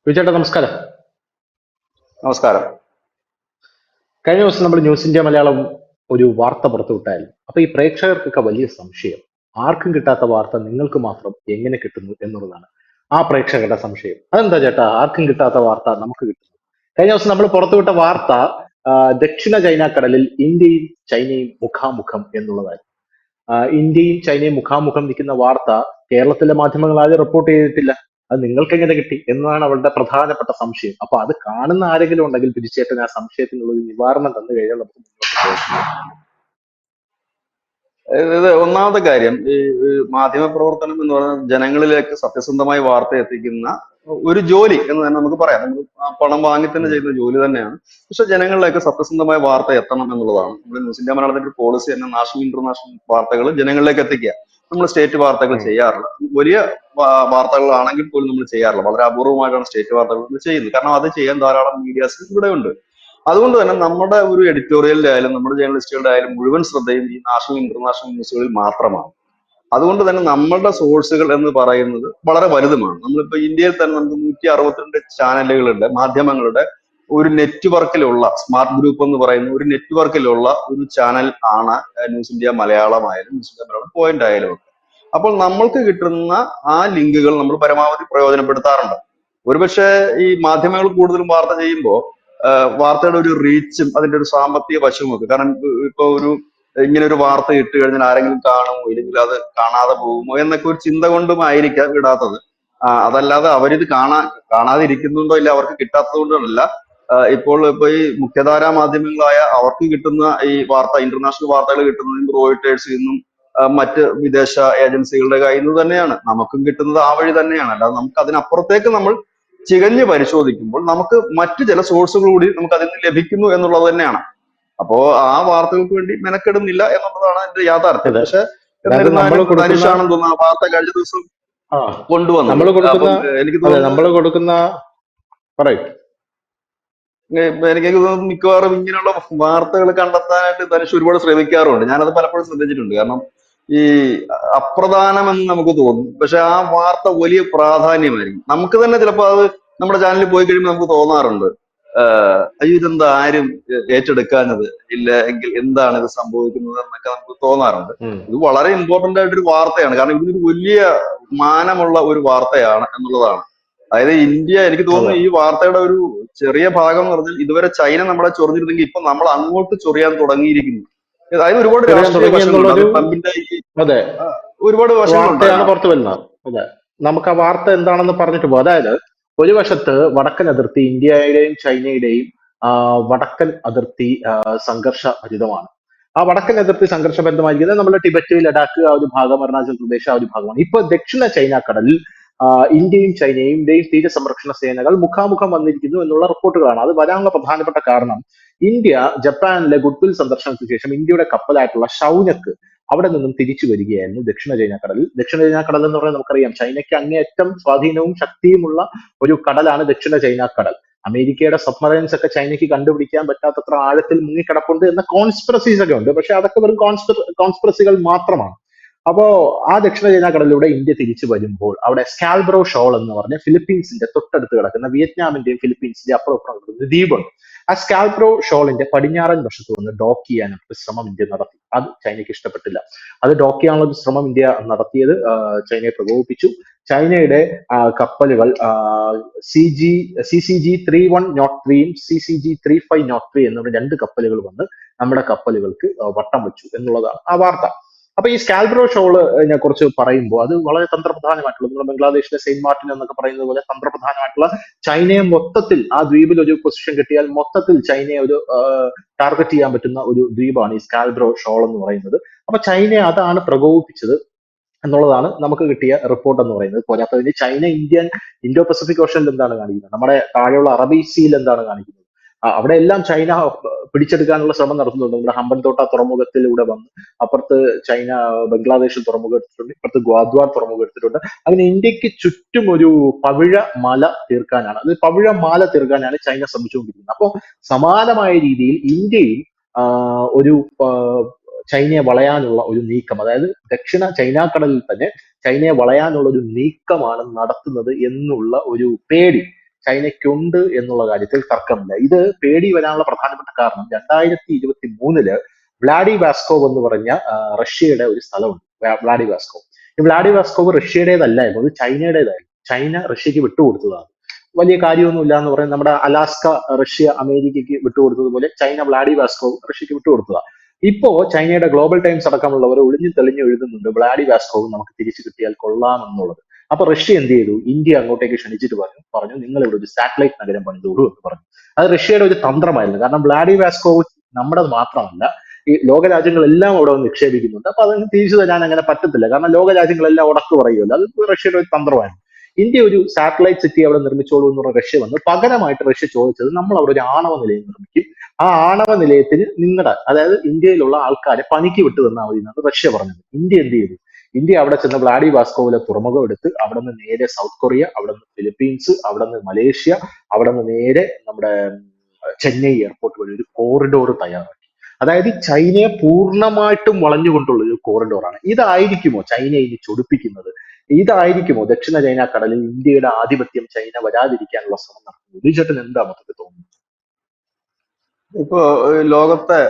വിജയേട്ടാ നമസ്കാരം. നമസ്കാരം. കഴിഞ്ഞ ദിവസം നമ്മൾ ന്യൂസ് ഇന്ത്യ മലയാളം ഒരു വാർത്ത പുറത്തുവിട്ടായിരുന്നു. അപ്പൊ ഈ പ്രേക്ഷകർക്കൊക്കെ വലിയ സംശയം, ആർക്കും കിട്ടാത്ത വാർത്ത നിങ്ങൾക്ക് മാത്രം എങ്ങനെ കിട്ടുന്നു എന്നുള്ളതാണ് ആ പ്രേക്ഷകരുടെ സംശയം. അതെന്താ ചേട്ടാ ആർക്കും കിട്ടാത്ത വാർത്ത നമുക്ക് കിട്ടുന്നു? കഴിഞ്ഞ ദിവസം നമ്മൾ പുറത്തുവിട്ട വാർത്ത ആ, ദക്ഷിണ ചൈന കടലിൽ ഇന്ത്യയും ചൈനയും മുഖാമുഖം എന്നുള്ളതായിരുന്നു. ഇന്ത്യയും ചൈനയും മുഖാമുഖം നിൽക്കുന്ന വാർത്ത കേരളത്തിലെ മാധ്യമങ്ങൾ ആരും റിപ്പോർട്ട് ചെയ്തിട്ടില്ല. അത് നിങ്ങൾക്ക് എങ്ങനെ കിട്ടി എന്നതാണ് അവരുടെ പ്രധാനപ്പെട്ട സംശയം. അപ്പൊ അത് കാണുന്ന ആരെങ്കിലും ഉണ്ടെങ്കിൽ തീർച്ചയായിട്ടും ആ സംശയത്തിനുള്ള ഒരു നിവാരണം തന്നു കഴിഞ്ഞാൽ നമുക്ക് മുന്നോട്ട് പോകാം. ഇത് ഒന്നാമത്തെ കാര്യം ഈ മാധ്യമ പ്രവർത്തനം എന്ന് പറയുന്നത് ജനങ്ങളിലേക്ക് സത്യസന്ധമായി വാർത്ത എത്തിക്കുന്ന ഒരു ജോലി എന്ന് തന്നെ നമുക്ക് പറയാം. നമ്മൾ ആ പണം വാങ്ങി തന്നെ ഉം. ചെയ്യുന്ന ജോലി തന്നെയാണ്. പക്ഷെ ജനങ്ങളിലേക്ക് സത്യസന്ധമായ വാർത്ത എത്തണം എന്നുള്ളതാണ് നമ്മൾ ന്യൂസ് ഇന്ത്യ മലയാളത്തിന്റെ ഒരു പോളിസി തന്നെ. നാഷണൽ ഇന്റർനാഷണൽ വാർത്തകൾ ജനങ്ങളിലേക്ക് എത്തിക്കുക. നമ്മൾ സ്റ്റേറ്റ് വാർത്തകൾ ഉം. ചെയ്യാറില്ല. വലിയ വാർത്തകളാണെങ്കിൽ പോലും നമ്മൾ ചെയ്യാറില്ല. വളരെ അപൂർവമായിട്ടാണ് സ്റ്റേറ്റ് വാർത്തകൾ നമ്മൾ ചെയ്യുന്നത്. കാരണം അത് ചെയ്യാൻ ധാരാളം മീഡിയാസ് ഇവിടെ ഉണ്ട്. അതുകൊണ്ട് തന്നെ നമ്മുടെ ഒരു എഡിറ്റോറിയലിന്റെ ആയാലും നമ്മുടെ ജേർണലിസ്റ്റുകളുടെ ആയാലും മുഴുവൻ ശ്രദ്ധയും ഈ നാഷണൽ ഇന്റർനാഷണൽ ന്യൂസുകളിൽ മാത്രമാണ്. അതുകൊണ്ട് തന്നെ നമ്മളുടെ സോഴ്സുകൾ എന്ന് പറയുന്നത് വളരെ വലുതുമാണ്. നമ്മളിപ്പോ ഇന്ത്യയിൽ തന്നെ നമുക്ക് 162 ചാനലുകളുടെ മാധ്യമങ്ങളുടെ ഒരു നെറ്റ്വർക്കിലുള്ള സ്മാർട്ട് ഗ്രൂപ്പ് എന്ന് പറയുന്ന ഒരു നെറ്റ്വർക്കിലുള്ള ഒരു ചാനൽ ആണ് ന്യൂസ് ഇന്ത്യ മലയാളമായാലും ന്യൂസ് ഇന്ത്യ മലയാളം പോയിന്റ് ആയാലും ഒക്കെ. അപ്പോൾ നമ്മൾക്ക് കിട്ടുന്ന ആ ലിങ്കുകൾ നമ്മൾ പരമാവധി പ്രയോജനപ്പെടുത്താറുണ്ട്. ഒരുപക്ഷെ ഈ മാധ്യമങ്ങൾ കൂടുതലും വാർത്ത ചെയ്യുമ്പോൾ വാർത്തയുടെ ഒരു റീച്ചും അതിന്റെ ഒരു സാമ്പത്തിക വശവും ഒക്കെ. കാരണം ഇപ്പൊ ഒരു ഇങ്ങനെ ഒരു വാർത്ത ഇട്ട് കഴിഞ്ഞാൽ ആരെങ്കിലും കാണുമോ ഇല്ലെങ്കിൽ അത് കാണാതെ പോകുമോ എന്നൊക്കെ ഒരു ചിന്ത കൊണ്ടും ആയിരിക്കാം ഇടാത്തത്. അതല്ലാതെ അവരിത് കാണാതിരിക്കുന്നുണ്ടോ ഇല്ല അവർക്ക് കിട്ടാത്തത് കൊണ്ടല്ല. ഇപ്പൊ ഈ മുഖ്യധാരാ മാധ്യമങ്ങളായ അവർക്ക് കിട്ടുന്ന ഈ വാർത്ത ഇന്റർനാഷണൽ വാർത്തകൾ കിട്ടുന്നതും റോയിട്ടേഴ്സിൽ നിന്നും മറ്റ് വിദേശ ഏജൻസികളുടെ കയ്യിൽ നിന്ന് തന്നെയാണ്. നമുക്കും കിട്ടുന്നത് ആ വഴി തന്നെയാണ്. അല്ലാതെ നമുക്ക് അതിനപ്പുറത്തേക്ക് നമ്മൾ ചികഞ്ഞ് പരിശോധിക്കുമ്പോൾ നമുക്ക് മറ്റു ചില സോഴ്സുകൾ കൂടി നമുക്ക് അതിൽ നിന്ന് ലഭിക്കുന്നു എന്നുള്ളത് തന്നെയാണ്. അപ്പോ ആ വാർത്തകൾക്ക് വേണ്ടി മെനക്കെടുന്നില്ല എന്നുള്ളതാണ് അതിന്റെ യാഥാർത്ഥ്യം. അതെ, പക്ഷെ അതായത് നമ്മൾ എന്നിരുന്നാലും കൊടുക്കുന്ന ധനുഷാണെന്ന് തോന്നുന്നു ആ വാർത്ത കഴിഞ്ഞ ദിവസം ആ കൊണ്ടുവന്നത്. നമ്മൾ കൊടുക്കുന്ന അപ്പം എനിക്ക് അതെ തോന്നുന്നു നമ്മൾ കൊടുക്കുന്ന പറയും. എനിക്ക് തോന്നുന്നു മിക്കവാറും ഇങ്ങനെയുള്ള വാർത്തകൾ കണ്ടെത്താനായിട്ട് ധനുഷ് ഒരുപാട് ശ്രമിക്കാറുണ്ട്. ഞാനത് പലപ്പോഴും ശ്രദ്ധിച്ചിട്ടുണ്ട്. കാരണം ഈ അപ്രധാനമെന്ന് നമുക്ക് തോന്നും, പക്ഷെ ആ വാർത്ത വലിയ പ്രാധാന്യമായിരിക്കും. നമുക്ക് തന്നെ ചിലപ്പോൾ അത് നമ്മുടെ ചാനലിൽ പോയി കഴിയുമ്പോൾ നമുക്ക് തോന്നാറുണ്ട്, അയ്യോ ഇതെന്താ ആരും ഏറ്റെടുക്കാഞ്ഞത്, ഇല്ല എങ്കിൽ എന്താണ് ഇത് സംഭവിക്കുന്നത് എന്നൊക്കെ നമുക്ക് തോന്നാറുണ്ട്. ഉം. ഇത് വളരെ ഇമ്പോർട്ടന്റ് ആയിട്ടൊരു വാർത്തയാണ്. കാരണം ഇതിനൊരു വലിയ മാനമുള്ള ഒരു വാർത്തയാണ് എന്നുള്ളതാണ്. അതായത് ഇന്ത്യ, എനിക്ക് അതെ, തോന്നുന്നു ഈ വാർത്തയുടെ ഒരു ചെറിയ ഭാഗം എന്ന് പറഞ്ഞാൽ ഇതുവരെ ചൈന നമ്മളെ ചൊറിഞ്ഞിരുന്നെങ്കിൽ ഇപ്പൊ നമ്മൾ അങ്ങോട്ട് ചൊറിയാൻ തുടങ്ങിയിരിക്കുന്നു. അതായത് ഒരുപാട് ചെറിയാൻ രാഷ്ട്രീയ തുടങ്ങി വശങ്ങളുണ്ട്. അത് എന്നുള്ളൊരു ട്രംപിന്റെ ഈ അതെ ഒരുപാട് വശങ്ങളുണ്ട് വാർത്തയാണ് അതിനകത്ത്. പുറത്തു വരുന്നത്. അതെ, നമുക്ക് ആ വാർത്ത എന്താണെന്ന് പറഞ്ഞിട്ട് പോകും. അതായത് ഒരു വശത്ത് വടക്കൻ അതിർത്തി ഇന്ത്യയുടെയും ചൈനയുടെയും വടക്കൻ അതിർത്തി സംഘർഷഭരിതമാണ്. ആ വടക്കൻ അതിർത്തി സംഘർഷഭരിതമായിരിക്കുന്നത് നമ്മുടെ ടിബറ്റ്, ലഡാക്ക് ആ ഒരു ഭാഗം, അരുണാചൽ പ്രദേശ് ആ ഒരു ഭാഗമാണ്. ഇപ്പൊ ദക്ഷിണ ചൈന കടലിൽ ഇന്ത്യയും ചൈനയുടെയും തീരസംരക്ഷണ സേനകൾ മുഖാമുഖം വന്നിരിക്കുന്നു എന്നുള്ള റിപ്പോർട്ടുകളാണ്. അത് വരാനുള്ള പ്രധാനപ്പെട്ട കാരണം ഇന്ത്യ ജപ്പാനിലെ ഗുഡ്വിൽ സന്ദർശനത്തിന് ശേഷം ഇന്ത്യയുടെ കപ്പലായിട്ടുള്ള ഷൗനക്ക് അവിടെ നിന്നും തിരിച്ചു വരികയായിരുന്നു ദക്ഷിണ ചൈന കടലിൽ. ദക്ഷിണ ചൈന കടൽ എന്ന് പറയുന്നത് നമുക്കറിയാം ചൈനയ്ക്ക് അങ്ങേയറ്റം സ്വാധീനവും ശക്തിയുമുള്ള ഒരു കടലാണ് ദക്ഷിണ ചൈന കടൽ. അമേരിക്കയുടെ സബ്മറൈൻസ് ഒക്കെ ചൈനയ്ക്ക് കണ്ടുപിടിക്കാൻ പറ്റാത്തത്ര ആഴത്തിൽ മുങ്ങിക്കിടപ്പുണ്ട് എന്ന കോൺസ്പിറസീസ് ഒക്കെ ഉണ്ട്. പക്ഷെ അതൊക്കെ വെറും കോൺസ്പിറസികൾ മാത്രമാണ്. അപ്പോ ആ ദക്ഷിണ ചൈന കടലിലൂടെ ഇന്ത്യ തിരിച്ചു വരുമ്പോൾ അവിടെ സ്കാൽബ്രോ ഷോൾ എന്ന് പറഞ്ഞ ഫിലിപ്പീൻസിന്റെ തൊട്ടടുത്ത് കിടക്കുന്ന വിയറ്റ്നാമിന്റെയും ഫിലിപ്പീൻസിന്റെ അപ്പുറം അപ്പുറം കിടക്കുന്ന ദ്വീപുണ്ട്. ആ സ്കാൽബ്രോ ഷോളിന്റെ പടിഞ്ഞാറൻ വശത്ത് വന്ന് ഡോക്ക് ചെയ്യാനും ഒരു ശ്രമം ഇന്ത്യ നടത്തി. അത് ചൈനയ്ക്ക് ഇഷ്ടപ്പെട്ടില്ല. അത് ഡോക്ക് ചെയ്യാനുള്ള ഒരു ശ്രമം ഇന്ത്യ നടത്തിയത് ചൈനയെ പ്രകോപിപ്പിച്ചു. ചൈനയുടെ കപ്പലുകൾ CCG-3103യും CCG-3503 എന്നുള്ള രണ്ട് കപ്പലുകൾ വന്ന് നമ്മുടെ കപ്പലുകൾക്ക് വട്ടം വെച്ചു എന്നുള്ളതാണ് ആ വാർത്ത. അപ്പൊ ഈ സ്കാൽബ്രോ ഷോളിനെ കുറിച്ച് പറയുമ്പോൾ അത് വളരെ തന്ത്രപ്രധാനമായിട്ടുള്ള, നമ്മുടെ ബംഗ്ലാദേശിലെ സെയിന്റ് മാർട്ടിൻ എന്നൊക്കെ പറയുന്നത് പോലെ തന്ത്രപ്രധാനമായിട്ടുള്ള, ചൈനയെ മൊത്തത്തിൽ ആ ദ്വീപിൽ ഒരു പൊസിഷൻ കിട്ടിയാൽ മൊത്തത്തിൽ ചൈനയെ ഒരു ടാർഗറ്റ് ചെയ്യാൻ പറ്റുന്ന ഒരു ദ്വീപാണ് ഈ സ്കാൽബ്രോ ഷോൾ എന്ന് പറയുന്നത്. അപ്പൊ ചൈനയെ അതാണ് പ്രകോപിപ്പിച്ചത് എന്നുള്ളതാണ് നമുക്ക് കിട്ടിയ റിപ്പോർട്ട് എന്ന് പറയുന്നത്. പോരാത്തതിന് ചൈന ഇൻഡോ പസഫിക് ഓഷനിൽ എന്താണ് കാണിക്കുന്നത്, നമ്മുടെ താഴെയുള്ള അറബി സീൽ എന്താണ് കാണിക്കുന്നത്, അവിടെ എല്ലാം ചൈന പിടിച്ചെടുക്കാനുള്ള ശ്രമം നടത്തുന്നുണ്ട്. നമ്മുടെ ഹമ്പൻതോട്ട തുറമുഖത്തിലൂടെ വന്ന് അപ്പുറത്ത് ചൈന ബംഗ്ലാദേശിൽ തുറമുഖം എടുത്തിട്ടുണ്ട്, ഇപ്പുറത്ത് ഗ്വാദ്വാർ തുറമുഖം എടുത്തിട്ടുണ്ട്. അങ്ങനെ ഇന്ത്യക്ക് ചുറ്റും ഒരു പവിഴ മല തീർക്കാനാണ്, അത് പവിഴ മാല തീർക്കാനാണ് ചൈന ശ്രമിച്ചുകൊണ്ടിരിക്കുന്നത്. അപ്പോൾ സമാനമായ രീതിയിൽ ഇന്ത്യയും ഒരു ചൈനയെ വളയാനുള്ള ഒരു നീക്കം, അതായത് ദക്ഷിണ ചൈന കടലിൽ തന്നെ ചൈനയെ വളയാനുള്ള ഒരു നീക്കമാണ് നടത്തുന്നത് എന്നുള്ള ഒരു പേടി ചൈനയ്ക്കുണ്ട് എന്നുള്ള കാര്യത്തിൽ തർക്കമില്ല. ഇത് പേടി വരാനുള്ള പ്രധാനപ്പെട്ട കാരണം 2023 വ്ളാഡിവാസ്കോവ് എന്ന് പറഞ്ഞ റഷ്യയുടെ ഒരു സ്ഥലമുണ്ട്. വ്ളാഡിവാസ്കോവ്. ഈ വ്ളാഡിവാസ്കോവ് റഷ്യയുടേതല്ലായിരുന്നു, അത് ചൈനയുടേതായിരുന്നു. ചൈന റഷ്യക്ക് വിട്ടുകൊടുത്തതാണ്. വലിയ കാര്യമൊന്നുമില്ല എന്ന് പറയും. നമ്മുടെ അലാസ്ക റഷ്യ അമേരിക്കയ്ക്ക് വിട്ടുകൊടുത്തതുപോലെ ചൈന വ്ളാഡിവാസ്കോവ് റഷ്യക്ക് വിട്ടുകൊടുത്തതാണ്. ഇപ്പോ ചൈനയുടെ ഗ്ലോബൽ ടൈംസ് അടക്കമുള്ളവർ ഒളിഞ്ഞു തെളിഞ്ഞു എഴുതുന്നുണ്ട് വ്ളാഡിവാസ്കോവ് നമുക്ക് തിരിച്ചു കിട്ടിയാൽ കൊള്ളാം എന്നുള്ളത്. അപ്പൊ റഷ്യ എന്ത് ചെയ്തു? ഇന്ത്യ അങ്ങോട്ടേക്ക് ക്ഷണിച്ചിട്ട് പറഞ്ഞു നിങ്ങൾ ഇവിടെ ഒരു സാറ്റലൈറ്റ് നഗരം പണിതോളൂ എന്ന് പറഞ്ഞു. അത് റഷ്യയുടെ ഒരു തന്ത്രമായിരുന്നു. കാരണം വ്ളാഡിവാസ്കോവ് നമ്മുടെ മാത്രമല്ല, ഈ ലോകരാജ്യങ്ങളെല്ലാം അവിടെ വന്ന് നിക്ഷേപിക്കുന്നുണ്ട്. അപ്പൊ അതിന് തിരിച്ചു തരാൻ അങ്ങനെ പറ്റത്തില്ല. കാരണം ലോകരാജ്യങ്ങളെല്ലാം ഉടക്ക് പറയുമല്ലോ. അത് റഷ്യയുടെ ഒരു തന്ത്രമായിരുന്നു. ഇന്ത്യ ഒരു സാറ്റലൈറ്റ് സിറ്റി അവിടെ നിർമ്മിച്ചോളൂ എന്ന് പറഞ്ഞ റഷ്യ വന്നു. പകരമായിട്ട് റഷ്യ ചോദിച്ചത് നമ്മൾ അവിടെ ഒരു ആണവ നിലയം നിർമ്മിക്കും, ആ ആണവ നിലയത്തിന് നിങ്ങളുടെ, അതായത് ഇന്ത്യയിലുള്ള ആൾക്കാരെ പണിക്ക് വിട്ടു തന്നാൽ മതി എന്നാണ് റഷ്യ പറഞ്ഞത്. ഇന്ത്യ എന്ത് ചെയ്തു? ഇന്ത്യ അവിടെ ചെന്ന് വ്ളാഡിവാസ്കോവിലെ തുറമുഖം എടുത്ത് അവിടെ നിന്ന് നേരെ സൗത്ത് കൊറിയ, അവിടെ നിന്ന് ഫിലിപ്പീൻസ്, അവിടെ നിന്ന് മലേഷ്യ, അവിടെ നിന്ന് നേരെ നമ്മുടെ ചെന്നൈ എയർപോർട്ട് വഴി ഒരു കോറിഡോർ തയ്യാറാക്കി. അതായത് ചൈനയെ പൂർണ്ണമായിട്ടും വളഞ്ഞുകൊണ്ടുള്ള ഒരു കോറിഡോറാണ്. ഇതായിരിക്കുമോ ചൈന ഇനി ചൊടിപ്പിക്കുന്നത്? ഇതായിരിക്കുമോ ദക്ഷിണ ചൈന കടലിൽ ഇന്ത്യയുടെ ആധിപത്യം ചൈന വരാതിരിക്കാനുള്ള ശ്രമം നടത്തുന്നത്? ബിജേട്ടൻ എന്താ മൊത്തത്തിൽ തോന്നുന്നത്? ഇപ്പോ ലോകത്തെ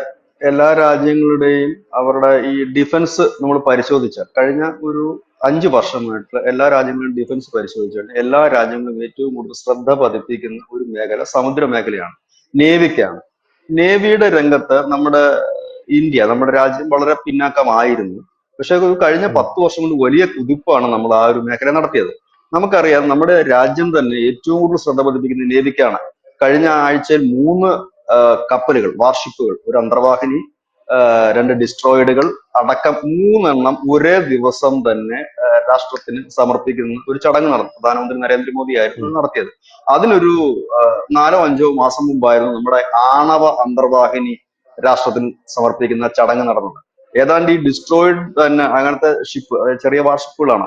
എല്ലാ രാജ്യങ്ങളുടെയും അവരുടെ ഈ ഡിഫൻസ് നമ്മൾ പരിശോധിച്ചാൽ കഴിഞ്ഞ ഒരു 5 വർഷമായിട്ട് എല്ലാ രാജ്യങ്ങളുടെയും ഡിഫൻസ് പരിശോധിച്ചാൽ എല്ലാ രാജ്യങ്ങളും ഏറ്റവും കൂടുതൽ ശ്രദ്ധ പതിപ്പിക്കുന്ന ഒരു മേഖല സമുദ്ര മേഖലയാണ്, നേവിക്കാണ്. നേവിയുടെ രംഗത്ത് നമ്മുടെ രാജ്യം വളരെ പിന്നാക്കമായിരുന്നു. പക്ഷെ ഒരു കഴിഞ്ഞ 10 വർഷം കൊണ്ട് വലിയ കുതിപ്പാണ് നമ്മൾ ആ ഒരു മേഖല നടത്തിയത്. നമുക്കറിയാം, നമ്മുടെ രാജ്യം തന്നെ ഏറ്റവും കൂടുതൽ ശ്രദ്ധ പതിപ്പിക്കുന്ന നേവിക്കാണ്. കഴിഞ്ഞ ആഴ്ചയിൽ 3 കപ്പലുകൾ, വാർഷിപ്പുകൾ, ഒരു അന്തർവാഹിനി, 2 ഡിസ്ട്രോയിഡുകൾ അടക്കം 3 എണ്ണം ഒരേ ദിവസം തന്നെ രാഷ്ട്രത്തിന് സമർപ്പിക്കുന്ന ഒരു ചടങ്ങ് നടന്നു. പ്രധാനമന്ത്രി നരേന്ദ്രമോദി ആയിരുന്നു നടത്തിയത്. അതിനൊരു 4-5 മാസം മുമ്പായിരുന്നു നമ്മുടെ ആണവ അന്തർവാഹിനി രാഷ്ട്രത്തിന് സമർപ്പിക്കുന്ന ചടങ്ങ് നടന്നത്. ഏതാണ്ട് ഈ ഡിസ്ട്രോയിഡ് തന്നെ അങ്ങനത്തെ ഷിപ്പ്, ചെറിയ വാർഷിപ്പുകളാണ്,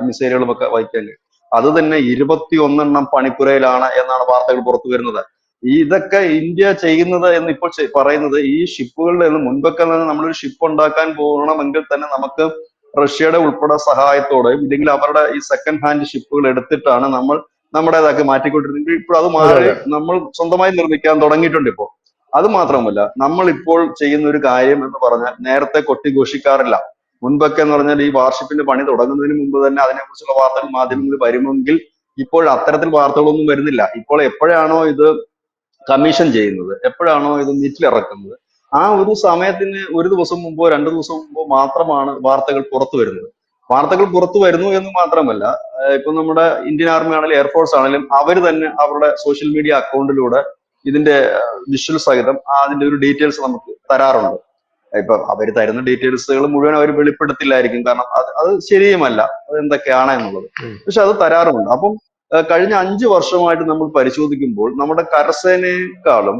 മിസൈലുകളും ഒക്കെ വഹിക്കാൻ കഴിയും. അത് തന്നെ 21 എണ്ണം പണിപ്പുരയിലാണ് എന്നാണ് വാർത്തകൾ പുറത്തു വരുന്നത്. ഇതൊക്കെ ഇന്ത്യ ചെയ്യുന്നത് എന്ന് ഇപ്പോൾ പറയുന്നത് ഈ ഷിപ്പുകളുടെ മുൻപൊക്കെ തന്നെ നമ്മളൊരു ഷിപ്പ് ഉണ്ടാക്കാൻ പോകണമെങ്കിൽ തന്നെ നമുക്ക് റഷ്യയുടെ ഉൾപ്പെടെ സഹായത്തോടെയും ഇല്ലെങ്കിൽ അവരുടെ ഈ സെക്കൻഡ് ഹാൻഡ് ഷിപ്പുകൾ എടുത്തിട്ടാണ് നമ്മൾ നമ്മുടേതാക്കി മാറ്റിക്കൊണ്ടിരുന്നത്. ഇപ്പോൾ അത് അതെ മാറി അതെ. നമ്മൾ സ്വന്തമായി നിർമ്മിക്കാൻ തുടങ്ങിയിട്ടുണ്ട് ഇപ്പോൾ. അത് മാത്രമല്ല, നമ്മൾ ഇപ്പോൾ ചെയ്യുന്ന ഒരു കാര്യം എന്ന് പറഞ്ഞാൽ നേരത്തെ കൊട്ടിഘോഷിക്കാറില്ല. മുൻപൊക്കെ എന്ന് പറഞ്ഞാൽ ഈ വാർഷിപ്പിന്റെ പണി തുടങ്ങുന്നതിന് മുമ്പ് തന്നെ അതിനെക്കുറിച്ചുള്ള വാർത്തകൾ മാധ്യമങ്ങളിൽ വരുമെങ്കിൽ ഇപ്പോൾ അത്തരത്തിൽ വാർത്തകളൊന്നും വരുന്നില്ല. ഇപ്പോൾ എപ്പോഴാണോ ഇത് കമ്മീഷൻ ചെയ്യുന്നത്, എപ്പോഴാണോ ഇത് നെറ്റിലിറക്കുന്നത്, ആ ഒരു സമയത്തിന് ഒരു ദിവസം മുമ്പോ 2 ദിവസം മുമ്പോ മാത്രമാണ് വാർത്തകൾ പുറത്തു വരുന്നത്. വാർത്തകൾ പുറത്തു വരുന്നു എന്ന് മാത്രമല്ല, ഇപ്പൊ നമ്മുടെ ഇന്ത്യൻ ആർമി ആണെങ്കിലും എയർഫോഴ്സ് ആണെങ്കിലും അവർ തന്നെ അവരുടെ സോഷ്യൽ മീഡിയ അക്കൗണ്ടിലൂടെ ഇതിന്റെ വിഷ്വൽ സഹിതം അതിന്റെ ഒരു ഡീറ്റെയിൽസ് നമുക്ക് തരാറുണ്ട്. ഇപ്പൊ അവർ തരുന്ന ഡീറ്റെയിൽസുകൾ മുഴുവൻ അവർ വെളിപ്പെടുത്തില്ലായിരിക്കും, കാരണം അത് ശരിയുമല്ല, അത് എന്തൊക്കെയാണ് എന്നുള്ളത്. പക്ഷെ അത് തരാറുമുണ്ട്. അപ്പം കഴിഞ്ഞ 5 വർഷമായിട്ട് നമ്മൾ പരിശോധിക്കുമ്പോൾ നമ്മുടെ കരസേനയെക്കാളും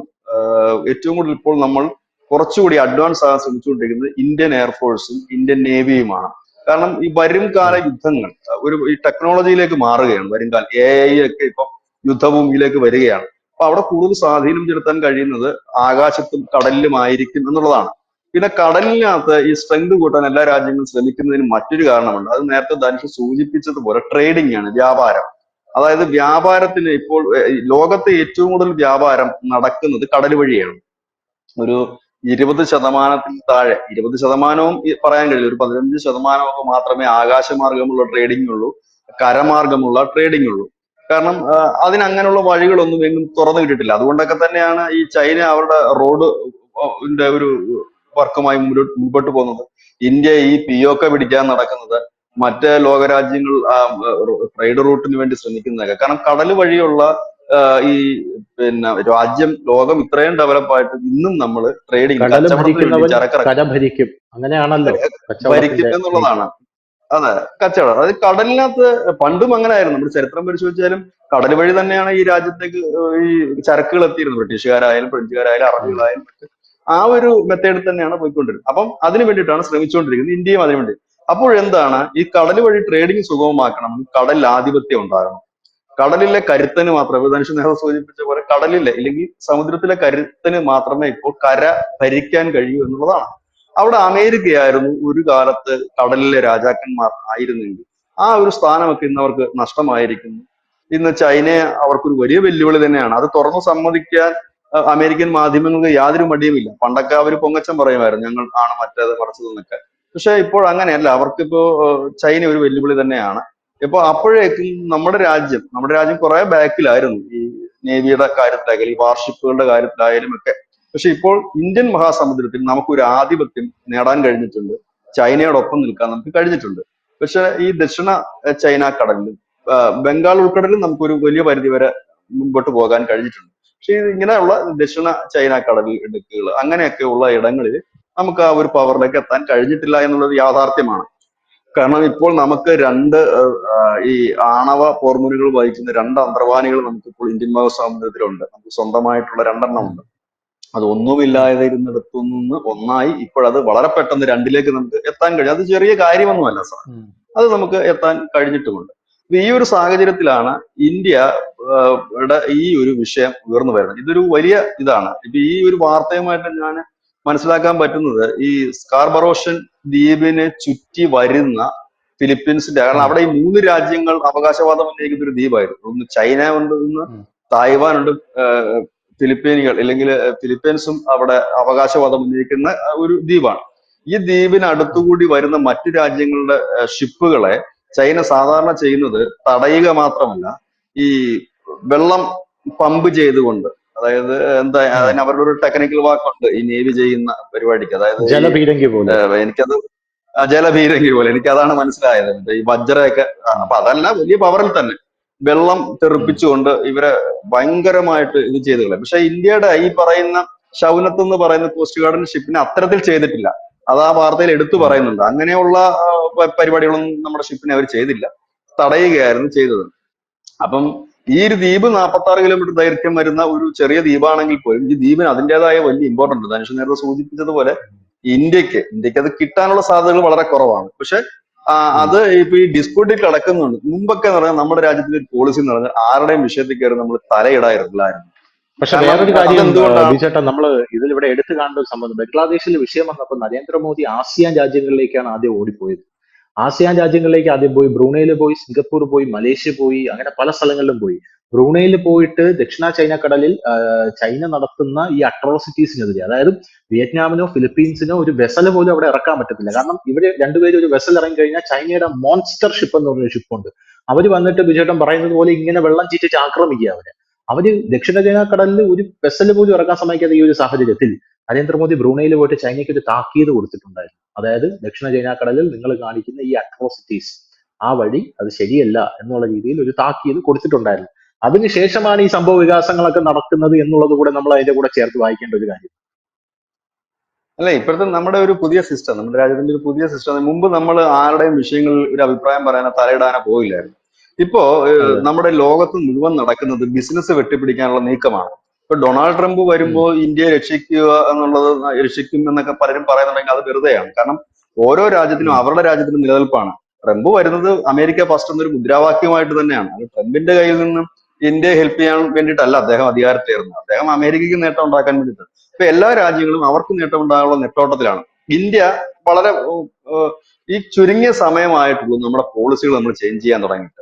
ഏറ്റവും കൂടുതൽ ഇപ്പോൾ നമ്മൾ കുറച്ചുകൂടി അഡ്വാൻസ് ആകാൻ ശ്രമിച്ചുകൊണ്ടിരിക്കുന്നത് ഇന്ത്യൻ എയർഫോഴ്സും ഇന്ത്യൻ നേവിയുമാണ്. കാരണം ഈ വരും കാല യുദ്ധങ്ങൾ ഈ ടെക്നോളജിയിലേക്ക് മാറുകയാണ്. വരും കാലം AI ഒക്കെ ഇപ്പം യുദ്ധഭൂമിയിലേക്ക് വരികയാണ്. അപ്പൊ അവിടെ കൂടുതൽ സ്വാധീനം ചെലുത്താൻ കഴിയുന്നത് ആകാശത്തും കടലിലുമായിരിക്കും എന്നുള്ളതാണ്. പിന്നെ കടലിനകത്ത് ഈ സ്ട്രെങ്ത് കൂട്ടാൻ എല്ലാ രാജ്യങ്ങളും ശ്രമിക്കുന്നതിന് മറ്റൊരു കാരണമുണ്ട്. അത് നേരത്തെ ധനുഷ് സൂചിപ്പിച്ചതുപോലെ ട്രേഡിംഗ് ആണ്, വ്യാപാരം. അതായത് വ്യാപാരത്തിന് ഇപ്പോൾ ലോകത്തെ ഏറ്റവും കൂടുതൽ വ്യാപാരം നടക്കുന്നത് കടൽ വഴിയാണ്. ഒരു 20% താഴെ, 20%വും പറയാൻ കഴിയില്ല, ഒരു 15% മാത്രമേ ആകാശമാർഗമുള്ള ട്രേഡിംഗ് ഉള്ളൂ, കരമാർഗമുള്ള ട്രേഡിംഗ് ഉള്ളൂ. കാരണം അതിനങ്ങനെയുള്ള വഴികളൊന്നും എങ്ങും തുറന്നു കിട്ടിയിട്ടില്ല. അതുകൊണ്ടൊക്കെ തന്നെയാണ് ഈ ചൈന അവരുടെ റോഡ് ഒരു വർക്കുമായി മുൻപോട്ട് പോകുന്നത്. ഇന്ത്യ ഈ പിഒക്ക പിടിക്കാൻ നടക്കുന്നത്, മറ്റ് ലോകരാജ്യങ്ങൾ ട്രേഡ് റൂട്ടിന് വേണ്ടി ശ്രമിക്കുന്നതൊക്കെ. കാരണം കടൽ വഴിയുള്ള ഈ ലോകം ഇത്രയും ഡെവലപ്പ് ആയിട്ട് ഇന്നും നമ്മൾ ട്രേഡിങ്, കടല് കച്ചവടത്തിന് വേണ്ടി ഭരിക്കുന്നവൻ ചരക്കിറക്കി കര ഭരിക്കും, അങ്ങനെയാണല്ലോ ഭരിക്കും കച്ചവടത്തിന്റെ നീതി. എന്നുള്ളതാണ്. അതെ, കച്ചവടം. അതായത് കടലിനകത്ത് പണ്ടും അങ്ങനെ ആയിരുന്നു. നമ്മുടെ ചരിത്രം പരിശോധിച്ചാലും കടൽ വഴി തന്നെയാണ് ഈ രാജ്യത്തേക്ക് ഈ ചരക്കുകൾ എത്തിയിരുന്നത്. ബ്രിട്ടീഷുകാരായാലും ഫ്രഞ്ചുകാരായാലും അറബികളായാലും ആ ഒരു മെത്തേഡിൽ തന്നെയാണ് പോയിക്കൊണ്ടിരുന്നത്. അപ്പം അതിനു വേണ്ടിയിട്ടാണ് ശ്രമിച്ചുകൊണ്ടിരിക്കുന്നത്, ഇന്ത്യയും അതിനു വേണ്ടി. അപ്പോഴെന്താണ്, ഈ കടൽ വഴി ട്രേഡിങ് സുഗമമാക്കണം, കടലിൽ ആധിപത്യം ഉണ്ടാകണം. കടലിലെ കരുത്തന് മാത്രമേ, ധനുഷ് നേരത്തെ സൂചിപ്പിച്ച പോലെ, കടലിലെ ഇല്ലെങ്കിൽ സമുദ്രത്തിലെ കരുത്തന് മാത്രമേ ഇപ്പോൾ കര ഭരിക്കാൻ കഴിയൂ എന്നുള്ളതാണ്. അവിടെ അമേരിക്കയായിരുന്നു ഒരു കാലത്ത് കടലിലെ രാജാക്കന്മാർ ആയിരുന്നെങ്കിൽ ആ ഒരു സ്ഥാനമൊക്കെ ഇന്ന് അവർക്ക് നഷ്ടമായിരിക്കുന്നു. ഇന്ന് ചൈനയെ അവർക്കൊരു വലിയ വെല്ലുവിളി തന്നെയാണ്. അത് തുറന്നു സമ്മതിക്കാൻ അമേരിക്കൻ മാധ്യമങ്ങൾക്ക് യാതൊരു മടിയുമില്ല. പണ്ടൊക്കെ അവർ പൊങ്ങച്ചം പറയുമായിരുന്നു, ഞങ്ങൾ ആണ് മറ്റേത് മറിച്ചതെന്നൊക്കെ. പക്ഷെ ഇപ്പോൾ അങ്ങനെയല്ല. അവർക്കിപ്പോ ചൈന ഒരു വെല്ലുവിളി തന്നെയാണ്. ഇപ്പൊ അപ്പോഴേക്കും നമ്മുടെ രാജ്യം കുറെ ബാക്കിലായിരുന്നു ഈ നേവിയുടെ കാര്യത്തിലായാലും ഈ വാർഷിപ്പുകളുടെ കാര്യത്തിലായാലും ഒക്കെ. പക്ഷെ ഇപ്പോൾ ഇന്ത്യൻ മഹാസമുദ്രത്തിൽ നമുക്കൊരു ആധിപത്യം നേടാൻ കഴിഞ്ഞിട്ടുണ്ട്. ചൈനയോടൊപ്പം നിൽക്കാൻ നമുക്ക് കഴിഞ്ഞിട്ടുണ്ട്. പക്ഷെ ഈ ദക്ഷിണ ചൈന കടലിലും ബംഗാൾ ഉൾക്കടലിൽ നമുക്കൊരു വലിയ പരിധി വരെ മുൻപോട്ട് പോകാൻ കഴിഞ്ഞിട്ടുണ്ട്. പക്ഷെ ഇത് ഇങ്ങനെയുള്ള ദക്ഷിണ ചൈന കടൽ ഇടുക്കുകൾ അങ്ങനെയൊക്കെ ഉള്ള ഇടങ്ങളിൽ നമുക്ക് ആ ഒരു പവറിലേക്ക് എത്താൻ കഴിഞ്ഞിട്ടില്ല എന്നുള്ളത് യാഥാർത്ഥ്യമാണ്. കാരണം ഇപ്പോൾ നമുക്ക് ഈ ആണവ പോർമുനകൾ വഹിക്കുന്ന രണ്ട് അന്തർവാഹിനികൾ നമുക്ക് ഇപ്പോൾ ഇന്ത്യൻ മഹാസമുദ്രത്തിലുണ്ട്. നമുക്ക് സ്വന്തമായിട്ടുള്ള രണ്ടെണ്ണം ഉണ്ട്. അത് ഒന്നുമില്ലാതെ ഇരുന്നിടത്തു നിന്ന് ഒന്നായി ഇപ്പോഴത് വളരെ പെട്ടെന്ന് രണ്ടിലേക്ക് നമുക്ക് എത്താൻ കഴിയും. അത് ചെറിയ കാര്യമൊന്നുമല്ല സാർ. അത് നമുക്ക് എത്താൻ കഴിഞ്ഞിട്ടുമുണ്ട്. ഈ ഒരു സാഹചര്യത്തിലാണ് ഇന്ത്യ യുടെ ഈ ഒരു വിഷയം ഉയർന്നു വരുന്നത്. ഇതൊരു വലിയ ഇതാണ്. ഇപ്പൊ ഈ ഒരു വാർത്തയുമായിട്ട് ഞാൻ മനസ്സിലാക്കാൻ പറ്റുന്നത്, ഈ സ്കാർബറോഷൻ ദ്വീപിനെ ചുറ്റി വരുന്ന ഫിലിപ്പീൻസിന്റെ, കാരണം അവിടെ ഈ 3 രാജ്യങ്ങൾ അവകാശവാദം ഉന്നയിക്കുന്ന ഒരു ദ്വീപായിരുന്നു. ഒന്ന് ചൈന ഉണ്ട്, ഒന്ന് തായ്വാൻ ഉണ്ട്, ഫിലിപ്പീനുകൾ അല്ലെങ്കിൽ ഫിലിപ്പീൻസും അവിടെ അവകാശവാദം ഉന്നയിക്കുന്ന ഒരു ദ്വീപാണ്. ഈ ദ്വീപിന് അടുത്തുകൂടി വരുന്ന മറ്റു രാജ്യങ്ങളുടെ ഷിപ്പുകളെ ചൈന സാധാരണ ചെയ്യുന്നത് തടയുക മാത്രമല്ല, ഈ വെള്ളം പമ്പ് ചെയ്തുകൊണ്ട്, അതായത് എന്താ അതിന് അവരുടെ ഒരു ടെക്നിക്കൽ വാക്കുണ്ട് ഈ നേവി ചെയ്യുന്ന പരിപാടിക്ക്. അതായത് ജലപീരങ്കി പോലെ. എനിക്കത് ജലപീരങ്കി പോലെ എനിക്ക് അതാണ് മനസ്സിലായത്. ഈ വജ്രയൊക്കെ അപ്പൊ അതല്ല, വലിയ പവറിൽ തന്നെ വെള്ളം തെറിപ്പിച്ചുകൊണ്ട് ഇവരെ ഭയങ്കരമായിട്ട് ഇത് ചെയ്ത് കളയും. പക്ഷെ ഇന്ത്യയുടെ ഈ പറയുന്ന ഷൗനത്ത് എന്ന് പറയുന്ന കോസ്റ്റ് ഗാർഡിന്റെ ഷിപ്പിനെ അത്തരത്തിൽ ചെയ്തിട്ടില്ല. അത് ആ വാർത്തയിൽ എടുത്തു പറയുന്നുണ്ട്. അങ്ങനെയുള്ള പരിപാടികളൊന്നും നമ്മുടെ ഷിപ്പിനെ അവർ ചെയ്തില്ല, തടയുകയായിരുന്നു ചെയ്തത്. അപ്പം ഈ ഒരു ദ്വീപ് 46 കിലോമീറ്റർ ദൈർഘ്യം വരുന്ന ഒരു ചെറിയ ദ്വീപാണെങ്കിൽ പോലും ഈ ദ്വീപിന് അതിൻ്റെതായ വലിയ ഇമ്പോർട്ടൻ്റ് ഉണ്ട്. ധനുഷ് നേരത്തെ സൂചിപ്പിച്ചതുപോലെ ഇന്ത്യക്ക് അത് കിട്ടാനുള്ള സാധ്യതകൾ വളരെ കുറവാണ്. പക്ഷെ അത് ഇപ്പൊ ഈ ഡിസ്പ്യൂട്ടിൽ കിടക്കുന്നുണ്ട്. മുമ്പൊക്കെ എന്ന് പറഞ്ഞാൽ നമ്മുടെ രാജ്യത്തിന്റെ ഒരു പോളിസി എന്ന് പറഞ്ഞാൽ ആരുടെയും വിഷയത്തിൽ കയറി നമ്മൾ തലയിടാറില്ലായിരുന്നു. പക്ഷെ കാരണം വേറൊരു കാര്യം അതെന്തുകൊണ്ടാണ്? ബിജേട്ടാ, നമ്മൾ ഇതിലിവിടെ എടുത്തു കാണേണ്ട ഒരു സംബന്ധം, ബംഗ്ലാദേശിൽ വിഷയം വന്നപ്പോൾ നരേന്ദ്രമോദി ആസിയാൻ രാജ്യങ്ങളിലേക്കാണ് ആദ്യം ഓടിപ്പോയത്. ആസിയാൻ രാജ്യങ്ങളിലേക്ക് ആദ്യം പോയി, ബ്രൂണയിൽ പോയി, സിംഗപ്പൂർ പോയി, മലേഷ്യ പോയി, അങ്ങനെ പല സ്ഥലങ്ങളിലും പോയി. ബ്രൂണയിൽ പോയിട്ട് ദക്ഷിണ ചൈന കടലിൽ ചൈന നടത്തുന്ന ഈ അട്രോസിറ്റീസിനെതിരെ, അതായത് വിയറ്റ്നാമിനോ ഫിലിപ്പീൻസിനോ ഒരു വെസൽ പോലും അവിടെ ഇറക്കാൻ പറ്റത്തില്ല. കാരണം ഇവര് രണ്ടുപേരും ഒരു വെസൽ ഇറങ്ങി കഴിഞ്ഞാൽ ചൈനയുടെ മോൺസ്റ്റർ ഷിപ്പ് എന്ന് പറഞ്ഞൊരു ഷിപ്പുണ്ട്. അവര് വന്നിട്ട് ബിജേട്ടൻ പറയുന്നത് പോലെ ഇങ്ങനെ വെള്ളം ചീറ്റിച്ച് ആക്രമിക്കുക അവര് ദക്ഷിണ ചൈന കടലിൽ ഒരു വെസൽ പോലും ഇറക്കാൻ സമ്മതിക്കാത്ത ഈ ഒരു സാഹചര്യത്തിൽ നരേന്ദ്രമോദി ബ്രൂണയിൽ പോയിട്ട് ചൈനയ്ക്ക് ഒരു താക്കീത് കൊടുത്തിട്ടുണ്ടായിരുന്നു. അതായത് ദക്ഷിണ ചൈന കടലിൽ നിങ്ങൾ കാണിക്കുന്ന ഈ അട്രോസിറ്റീസ്, ആ വഴി അത് ശരിയല്ല എന്നുള്ള രീതിയിൽ ഒരു താക്കീത് കൊടുത്തിട്ടുണ്ടായിരുന്നു. അതിനുശേഷമാണ് ഈ സംഭവ വികാസങ്ങളൊക്കെ നടക്കുന്നത് എന്നുള്ളത് കൂടെ നമ്മൾ അതിന്റെ കൂടെ ചേർത്ത് വായിക്കേണ്ട ഒരു കാര്യം. അല്ല, ഇപ്പോഴത്തെ നമ്മുടെ ഒരു പുതിയ സിസ്റ്റം, നമ്മുടെ രാജ്യത്തിന്റെ ഒരു പുതിയ സിസ്റ്റം, മുമ്പ് നമ്മൾ ആരുടെയും വിഷയങ്ങളിൽ ഒരു അഭിപ്രായം പറയാനോ തലയിടാനോ പോയില്ലായിരുന്നു. ഇപ്പോ നമ്മുടെ ലോകത്ത് മുഴുവൻ നടക്കുന്നത് ബിസിനസ് വെട്ടിപ്പിടിക്കാനുള്ള നീക്കമാണ്. ഇപ്പൊ ഡൊണാൾഡ് ട്രംപ് വരുമ്പോ ഇന്ത്യയെ രക്ഷിക്കുക എന്നുള്ളത്, രക്ഷിക്കും എന്നൊക്കെ പലരും പറയുന്നുണ്ടെങ്കിൽ അത് വെറുതെയാണ്. കാരണം ഓരോ രാജ്യത്തിനും അവരുടെ രാജ്യത്തിനും നിലനിൽപ്പാണ്. ട്രംപ് വരുന്നത് അമേരിക്ക ഫസ്റ്റ് എന്നൊരു മുദ്രാവാക്യമായിട്ട് തന്നെയാണ്. അത് ട്രംപിന്റെ കയ്യിൽ നിന്നും ഇന്ത്യയെ ഹെൽപ്പ് ചെയ്യാൻ വേണ്ടിയിട്ടല്ല അദ്ദേഹം അധികാരത്തിലേറുന്നത്. അദ്ദേഹം അമേരിക്കയ്ക്ക് നേട്ടം ഉണ്ടാക്കാൻ വേണ്ടിയിട്ടാണ്. ഇപ്പൊ എല്ലാ രാജ്യങ്ങളും അവർക്ക് നേട്ടം ഉണ്ടാകാനുള്ള നെട്ടോട്ടത്തിലാണ്. ഇന്ത്യ വളരെ ഈ ചുരുങ്ങിയ സമയമായിട്ടുള്ളൂ നമ്മുടെ പോളിസികൾ നമ്മൾ ചേഞ്ച് ചെയ്യാൻ തുടങ്ങിയിട്ട്.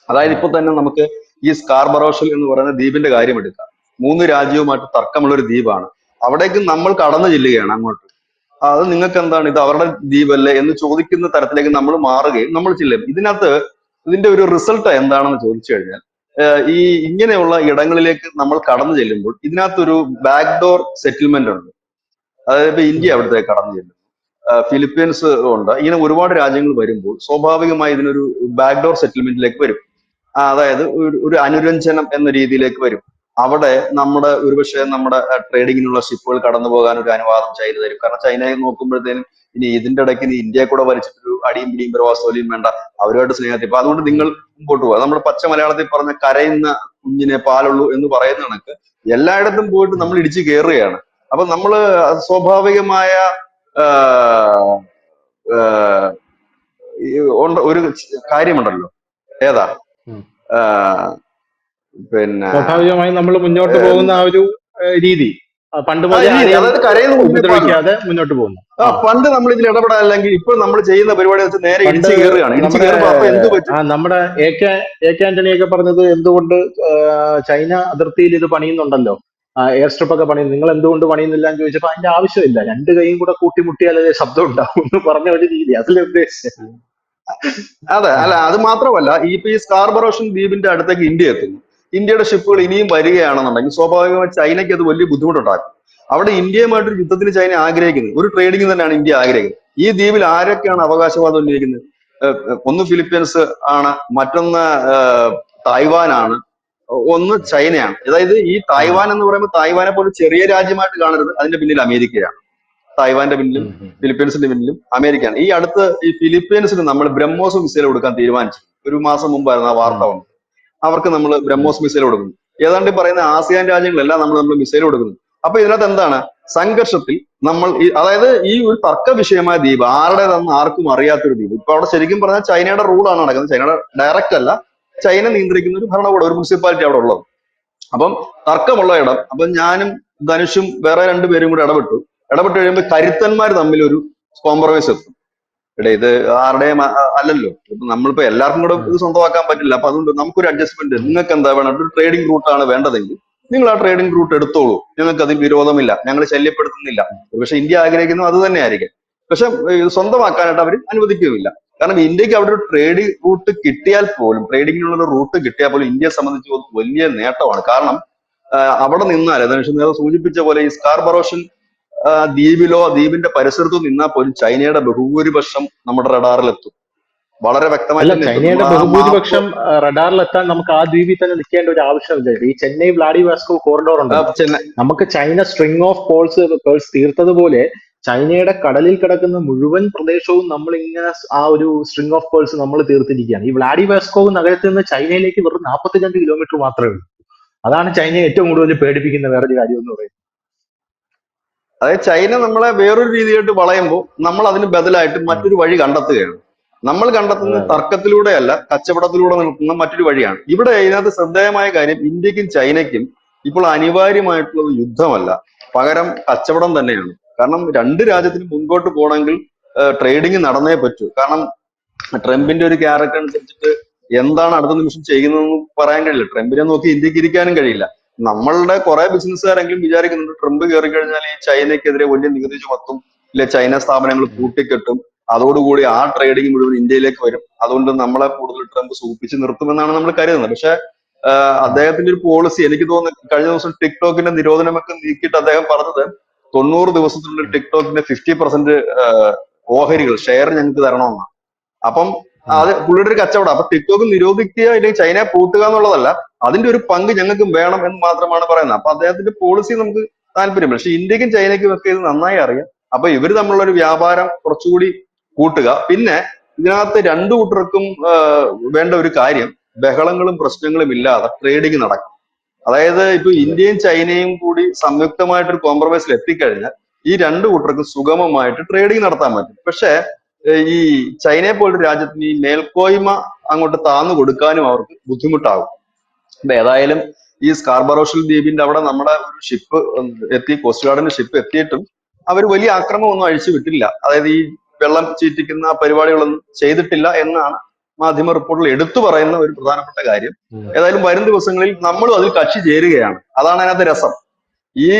അതായത് ഇപ്പൊ തന്നെ നമുക്ക് ഈ സ്കാർബറോഷൽ എന്ന് പറയുന്ന ദ്വീപിന്റെ കാര്യം എടുക്കാം. 3 രാജ്യവുമായിട്ട് തർക്കമുള്ള ഒരു ദ്വീപാണ്. അവിടേക്ക് നമ്മൾ കടന്നു ചെല്ലുകയാണ് അങ്ങോട്ട്. അത് നിങ്ങൾക്ക് എന്താണ്, ഇത് അവരുടെ ദ്വീപല്ലേ എന്ന് ചോദിക്കുന്ന തരത്തിലേക്ക് നമ്മൾ മാറുകയും നമ്മൾ ചെല്ലും. ഇതിന്റെ ഒരു റിസൾട്ട് എന്താണെന്ന് ചോദിച്ചു കഴിഞ്ഞാൽ, ഈ ഇങ്ങനെയുള്ള ഇടങ്ങളിലേക്ക് നമ്മൾ കടന്നു ചെല്ലുമ്പോൾ ഇതിനകത്തൊരു ബാക്ക്ഡോർ സെറ്റിൽമെന്റ് ഉണ്ട്. അതായത് ഇപ്പൊ ഇന്ത്യ അവിടുത്തെ കടന്നു ചെല്ലും, ഫിലിപ്പീൻസ് ഉണ്ട്. ഇങ്ങനെ ഒരുപാട് രാജ്യങ്ങൾ വരുമ്പോൾ സ്വാഭാവികമായി ഇതിനൊരു ബാക്ക്ഡോർ സെറ്റിൽമെന്റിലേക്ക് വരും. അതായത് ഒരു അനുരഞ്ജനം എന്ന രീതിയിലേക്ക് വരും. അവിടെ ഒരുപക്ഷെ നമ്മുടെ ട്രേഡിങ്ങിനുള്ള ഷിപ്പുകൾ കടന്നു പോകാൻ ഒരു അനുവാദം ചൈന തരും. കാരണം ചൈനയെ നോക്കുമ്പോഴത്തേനും ഇനി ഇതിന്റെ ഇടയ്ക്ക് ഇനി ഇന്ത്യയെ കൂടെ വലിച്ചിട്ടൊരു അടിയും പിടിയും പ്രവാസോലിയും വേണ്ട, അവരുമായിട്ട് സ്നേഹത്തിൽ. അപ്പൊ അതുകൊണ്ട് നിങ്ങൾ മുമ്പോട്ട് പോകാം. നമ്മുടെ പച്ച മലയാളത്തിൽ പറഞ്ഞ കരയുന്ന കുഞ്ഞിനെ പാലുള്ളൂ എന്ന് പറയുന്ന കണക്ക് എല്ലായിടത്തും പോയിട്ട് നമ്മൾ ഇടിച്ചു കയറുകയാണ്. അപ്പൊ നമ്മള് സ്വാഭാവികമായ ഒരു കാര്യമുണ്ടല്ലോ, ഏതാ പിന്നെ സ്വാഭാവികമായി നമ്മൾ മുന്നോട്ട് പോകുന്ന ആ ഒരു രീതി പണ്ട് മുതലേ ഇനി ആരെയും അതായത് കരയിൽ മുങ്ങിയേ പാടില്ല. ഉപദ്രവിക്കാതെ മുന്നോട്ട് പോകുന്നു. ആ പണ്ട് നമ്മൾ ഇതിൽ ഇടപെടാനില്ലെങ്കിൽ ഇപ്പോൾ നമ്മൾ ചെയ്യുന്ന പരിപാടി വെച്ച് നേരെ പണ്ട് ഇടിച്ചു കയറുകയാണ്. ഇടിച്ചു നമ്മുടെ കയറുമ്പോ അപ്പൊ എന്ത് പറ്റും? നമ്മുടെ എ കെ ആന്റണിയൊക്കെ പറഞ്ഞത് എന്തുകൊണ്ട് ചൈന അതിർത്തിയിൽ ഇത് പണിയുന്നുണ്ടല്ലോ, എയർ സ്ട്രിപ്പ് ഒക്കെ പണിയുന്നു, നിങ്ങൾ എന്തുകൊണ്ട് പണിയുന്നില്ല എന്ന് ചോദിച്ചപ്പോ അതിന്റെ ആവശ്യമില്ല, രണ്ട് കൈയും കൂടെ കൂട്ടിമുട്ടിയാലേ ശബ്ദം ഉണ്ടാവും എന്ന് പറഞ്ഞ ഒരു രീതി അതിലെ ഉദ്ദേശിച്ചത്. അതെ, അല്ല അത് മാത്രമല്ല, ഇപ്പൊ ഈ സ്കാർബറോഷൻ ദ്വീപിന്റെ അടുത്തേക്ക് ഇന്ത്യ എത്തുന്നു. ഇന്ത്യയുടെ ഷിപ്പുകൾ ഇനിയും വരികയാണെന്നുണ്ടെങ്കിൽ സ്വാഭാവികമായി ചൈനയ്ക്ക് അത് വലിയ ബുദ്ധിമുട്ടുണ്ടാക്കും. അവിടെ ഇന്ത്യയുമായിട്ടൊരു യുദ്ധത്തിന് ചൈന ആഗ്രഹിക്കുന്നത്, ഒരു ട്രേഡിംഗ് തന്നെയാണ് ഇന്ത്യ ആഗ്രഹിക്കുന്നത്. ഈ ദ്വീപിൽ ആരൊക്കെയാണ് അവകാശവാദം ഉന്നയിക്കുന്നത്? ഒന്ന് ഫിലിപ്പീൻസ് ആണ്, മറ്റൊന്ന് തായ്വാനാണ്, ഒന്ന് ചൈനയാണ്. അതായത് ഈ ഉം, തായ്വാൻ എന്ന് പറയുമ്പോൾ തായ്വാനെ പോലെ ചെറിയ രാജ്യമായിട്ട് കാണരുത്, അതിന്റെ പിന്നിൽ അമേരിക്കയാണ്. തായ്വാന്റെ പിന്നിലും ഉം, ഉം, ഫിലിപ്പീൻസിന്റെ പിന്നിലും അമേരിക്കയാണ്. ഈ അടുത്ത് ഈ ഫിലിപ്പീൻസിന് നമ്മൾ ബ്രഹ്മോസ് മിസൈൽ കൊടുക്കാൻ തീരുമാനിച്ചു. ഒരു മാസം മുമ്പായിരുന്നു ആ വാർത്ത ഉം, വന്നത്. അവർക്ക് നമ്മൾ ഉം, ബ്രഹ്മോസ് മിസൈൽ കൊടുക്കുന്നു. ഏതാണ്ട് ഈ പറയുന്ന ആസിയാൻ രാജ്യങ്ങളെല്ലാം നമ്മൾ മിസൈൽ കൊടുക്കുന്നു. അപ്പൊ ഇതിനകത്ത് എന്താണ് സംഘർഷത്തിൽ നമ്മൾ അതായത് ഈ ഒരു തർക്ക വിഷയമായ ദ്വീപ് ആരുടേതെന്ന് ആർക്കും അറിയാത്തൊരു ദ്വീപ്. ഇപ്പൊ അവിടെ ശരിക്കും പറഞ്ഞാൽ ചൈനയുടെ റൂളാണ് നടക്കുന്നത്. ചൈനയുടെ ഡയറക്റ്റ് അല്ല, ചൈന നിയന്ത്രിക്കുന്ന ഒരു ഭരണകൂടം, ഒരു മുനിസിപ്പാലിറ്റി അവിടെ ഉള്ളത്. അപ്പം തർക്കമുള്ള ഇടം. അപ്പൊ ഞാനും ധനുഷും വേറെ രണ്ടുപേരും കൂടെ ഇടപെട്ട് കഴിയുമ്പോൾ കരുത്തന്മാർ തമ്മിൽ ഒരു കോംപ്രമൈസ് എത്തും. ഇവിടെ ഇത് ആരുടെയും അല്ലല്ലോ. ഇപ്പൊ നമ്മളിപ്പോ എല്ലാവർക്കും കൂടെ ഉം, ഇത് സ്വന്തമാക്കാൻ പറ്റില്ല. അപ്പൊ അതുകൊണ്ട് നമുക്കൊരു അഡ്ജസ്റ്റ്മെന്റ്, ഉം, നിങ്ങൾക്ക് എന്താ വേണം, ഒരു ട്രേഡിംഗ് റൂട്ടാണ് വേണ്ടതെങ്കിൽ നിങ്ങൾ ആ ട്രേഡിംഗ് റൂട്ട് എടുത്തോളൂ, ഞങ്ങൾക്ക് അതിൽ വിരോധമില്ല, ഞങ്ങൾ ശല്യപ്പെടുത്തുന്നില്ല. പക്ഷെ ഇന്ത്യ ആഗ്രഹിക്കുന്നു അത് തന്നെ ആയിരിക്കും. പക്ഷെ ഇത് സ്വന്തമാക്കാനായിട്ട് അവർ അനുവദിക്കുകയില്ല. കാരണം ഇന്ത്യക്ക് അവിടെ ഒരു ട്രേഡിംഗ് റൂട്ട് കിട്ടിയാൽ പോലും, ട്രേഡിങ്ങിനുള്ള ഒരു റൂട്ട് കിട്ടിയാൽ പോലും ഇന്ത്യയെ സംബന്ധിച്ച് വലിയ നേട്ടമാണ്. കാരണം അവിടെ നിന്നാൽ ധനുഷ് നേരെ സൂചിപ്പിച്ച പോലെ ഈ സ്കാർബറോഷൻ ദ്വീപിലോ ദ്വീപിന്റെ പരിസരത്തോ നിന്നാൽ പോലും ചൈനയുടെ ബഹുഭൂരിപക്ഷം നമ്മുടെ റഡാറിലെത്തും. വളരെ വ്യക്തമായി അല്ല, തന്നെ എത്തും. ചൈനയുടെ നമ്മൾ ആ മാപ്പ് ബഹുഭൂരിപക്ഷം റഡാറിലെത്താൻ നമുക്ക് ആ ദ്വീപിൽ തന്നെ നിൽക്കേണ്ട ഒരു ആവശ്യമില്ല. ഈ ചെന്നൈ വ്ളാഡിവാസ്കോ കോറിഡോർ ഉണ്ടല്ലോ, ചെന്നൈ നമുക്ക് ചൈന സ്ട്രിങ് ഓഫ് പേൾസ് തീർത്തതുപോലെ ചൈനയുടെ കടലിൽ കിടക്കുന്ന മുഴുവൻ പ്രദേശവും നമ്മൾ ഇങ്ങനെ ആ ഒരു സ്ട്രിങ് ഓഫ് പേൾസ് നമ്മൾ തീർത്തിരിക്കുകയാണ്. ഈ വ്ളാഡിവാസ്കോ നഗരത്തിൽ നിന്ന് ചൈനയിലേക്ക് വെറും 42 കിലോമീറ്റർ മാത്രമേ ഉള്ളൂ. അതാണ് ചൈനയെ ഏറ്റവും കൂടുതൽ പേടിപ്പിക്കുന്ന വേറൊരു കാര്യം എന്ന് പറയുന്നത്. അതായത് ചൈന നമ്മളെ വേറൊരു രീതിയായിട്ട് വളയുമ്പോൾ നമ്മൾ അതിന് ബദലായിട്ട് ഉം. മറ്റൊരു വഴി കണ്ടെത്തുകയാണ്. നമ്മൾ അതെ, കണ്ടെത്തുന്നത് അതെ. തർക്കത്തിലൂടെയല്ല, കച്ചവടത്തിലൂടെ നിൽക്കുന്ന മറ്റൊരു വഴിയാണ്. ഇവിടെ ഇതിനകത്ത് ശ്രദ്ധേയമായ കാര്യം, ഇന്ത്യക്കും ചൈനയ്ക്കും ഇപ്പോൾ അനിവാര്യമായിട്ടുള്ള ഒരു യുദ്ധമല്ല, പകരം കച്ചവടം തന്നെയാണ്. കാരണം രണ്ട് രാജ്യത്തിനും മുൻപോട്ട് പോകണമെങ്കിൽ ട്രേഡിംഗ് നടന്നേ പറ്റൂ. കാരണം ട്രംപിന്റെ ഒരു ക്യാരക്ടർ അനുസരിച്ചിട്ട് എന്താണ് അടുത്ത നിമിഷം ചെയ്യുന്നതെന്ന് പറയാൻ കഴിയില്ല. ട്രംപിനെ നോക്കി ഇന്ത്യക്ക് ഇരിക്കാനും കഴിയില്ല. നമ്മളുടെ കുറെ ബിസിനസ്സുകാരെങ്കിലും വിചാരിക്കുന്നുണ്ട് ട്രംപ് കയറി കഴിഞ്ഞാൽ ഈ ചൈനയ്ക്കെതിരെ വലിയ നികുതി ചുമത്തും, ഇല്ലെ ചൈന സ്ഥാപനങ്ങൾ ഉം. പൂട്ടിക്കെട്ടും, അതോടുകൂടി ആ ട്രേഡിംഗ് മുഴുവൻ ഇന്ത്യയിലേക്ക് വരും, അതുകൊണ്ട് നമ്മളെ കൂടുതൽ ട്രംപ് സൂപ്പിച്ച് നിർത്തുമെന്നാണ് നമ്മൾ കരുതുന്നത്. പക്ഷെ ഉം. അദ്ദേഹത്തിന്റെ ഒരു പോളിസി എനിക്ക് തോന്നുന്നു, കഴിഞ്ഞ ദിവസം ടിക്ടോക്കിന്റെ നിരോധനമൊക്കെ നീക്കിയിട്ട് അദ്ദേഹം പറഞ്ഞത് 90 ദിവസത്തിനുള്ളിൽ ഉം. ടിക്ടോക്കിന്റെ 50% ഓഹരികൾ ഷെയർ ഞങ്ങൾക്ക് തരണമെന്നാണ്. അപ്പം ഉം. അത് പുള്ളിയുടെ ഒരു കച്ചവടം. അപ്പൊ ടിക്ടോക്ക് നിരോധിക്കുക അല്ലെങ്കിൽ ചൈനയെ പൂട്ടുക എന്നുള്ളതല്ല, അതിന്റെ ഒരു പങ്ക് ഞങ്ങൾക്ക് വേണം എന്ന് മാത്രമാണ് പറയുന്നത്. അപ്പൊ അദ്ദേഹത്തിന്റെ പോളിസി നമുക്ക് താല്പര്യം. പക്ഷെ ഇന്ത്യക്കും ചൈനയ്ക്കും ഒക്കെ ഇത് നന്നായി അറിയാം. അപ്പൊ ഇവര് തമ്മിലുള്ള ഒരു വ്യാപാരം കുറച്ചുകൂടി കൂട്ടുക. പിന്നെ ഇതിനകത്ത് രണ്ടു കൂട്ടർക്കും വേണ്ട ഒരു കാര്യം, ബഹളങ്ങളും പ്രശ്നങ്ങളും ഇല്ലാതെ ട്രേഡിംഗ് നടക്കും. അതായത് ഇപ്പൊ അതെ. ഇന്ത്യയും ചൈനയും കൂടി സംയുക്തമായിട്ടൊരു കോംപ്രമൈസിൽ എത്തിക്കഴിഞ്ഞാൽ ഈ രണ്ടു കൂട്ടർക്കും സുഗമമായിട്ട് ട്രേഡിംഗ് നടത്താൻ പറ്റും. പക്ഷെ ഈ ചൈനയെ പോലൊരു രാജ്യത്തിന് ഈ മേൽക്കോയ്മ അങ്ങോട്ട് താന്നു കൊടുക്കാനും അവർക്ക് ബുദ്ധിമുട്ടാകും. അപ്പൊ ഏതായാലും ഈ സ്കാർബറോഷൽ ദ്വീപിന്റെ അവിടെ നമ്മുടെ ഒരു ഷിപ്പ് എത്തി, കോസ്റ്റ് ഗാർഡിന്റെ ഷിപ്പ് എത്തിയിട്ടും അവർ വലിയ ആക്രമണമൊന്നും അഴിച്ചു വിട്ടില്ല. അതായത് ഈ വെള്ളം ചീറ്റിക്കുന്ന പരിപാടികളൊന്നും ചെയ്തിട്ടില്ല എന്നാണ് മാധ്യമ റിപ്പോർട്ടിൽ എടുത്തു പറയുന്ന ഒരു പ്രധാനപ്പെട്ട കാര്യം. ഉം. ഏതായാലും വരും ദിവസങ്ങളിൽ നമ്മളും അതിൽ കക്ഷി ചേരുകയാണ്. അതാണ് അതിനകത്ത് രസം. ഈ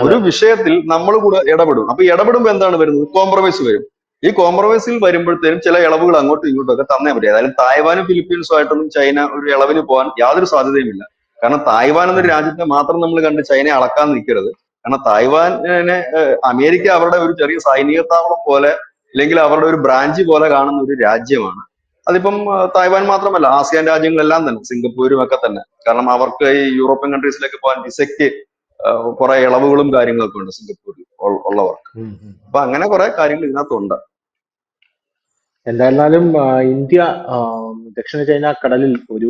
ഒരു അതെ. വിഷയത്തിൽ നമ്മൾ കൂടെ ഇടപെടും. അപ്പൊ ഇടപെടുമ്പോൾ എന്താണ് വരുന്നത്? കോംപ്രമൈസ് വരും. ഈ കോംപ്രമൈസിൽ വരുമ്പോഴത്തേനും ചില ഇളവുകൾ അങ്ങോട്ടും ഇങ്ങോട്ടും ഒക്കെ തന്നേ പറ്റും. ഏതായാലും തായ്വാനും ഫിലിപ്പീൻസും ആയിട്ടൊന്നും ചൈന ഒരു ഇളവിന് പോകാൻ യാതൊരു സാധ്യതയുമില്ല. കാരണം തായ്വാൻ എന്നൊരു ഉം. രാജ്യത്തെ മാത്രം നമ്മൾ കണ്ട് ചൈനയെ അളക്കാൻ നിൽക്കരുത്. കാരണം തായ്വാനെ അമേരിക്ക അവരുടെ ഒരു ചെറിയ സൈനിക താവളം പോലെ, അല്ലെങ്കിൽ അവരുടെ ഒരു ബ്രാഞ്ച് പോലെ കാണുന്ന ഒരു രാജ്യമാണ്. അതിപ്പം തായ്വാൻ മാത്രമല്ല, ആസിയാൻ രാജ്യങ്ങളെല്ലാം തന്നെ, സിംഗപ്പൂരും ഒക്കെ തന്നെ. കാരണം അവർക്ക് ഈ യൂറോപ്യൻ കൺട്രീസിലേക്ക് പോകാൻ വിസയ്ക്ക് കുറെ ഇളവുകളും കാര്യങ്ങളൊക്കെ ഉണ്ട് സിംഗപ്പൂരിൽ ഉള്ളവർക്ക്. ഉം. ഉം. അപ്പൊ അങ്ങനെ കുറെ കാര്യങ്ങൾ ഇതിനകത്തുണ്ട്. എന്തായിരുന്നാലും ഇന്ത്യ ആ, ദക്ഷിണ ചൈന കടലിൽ ഒരു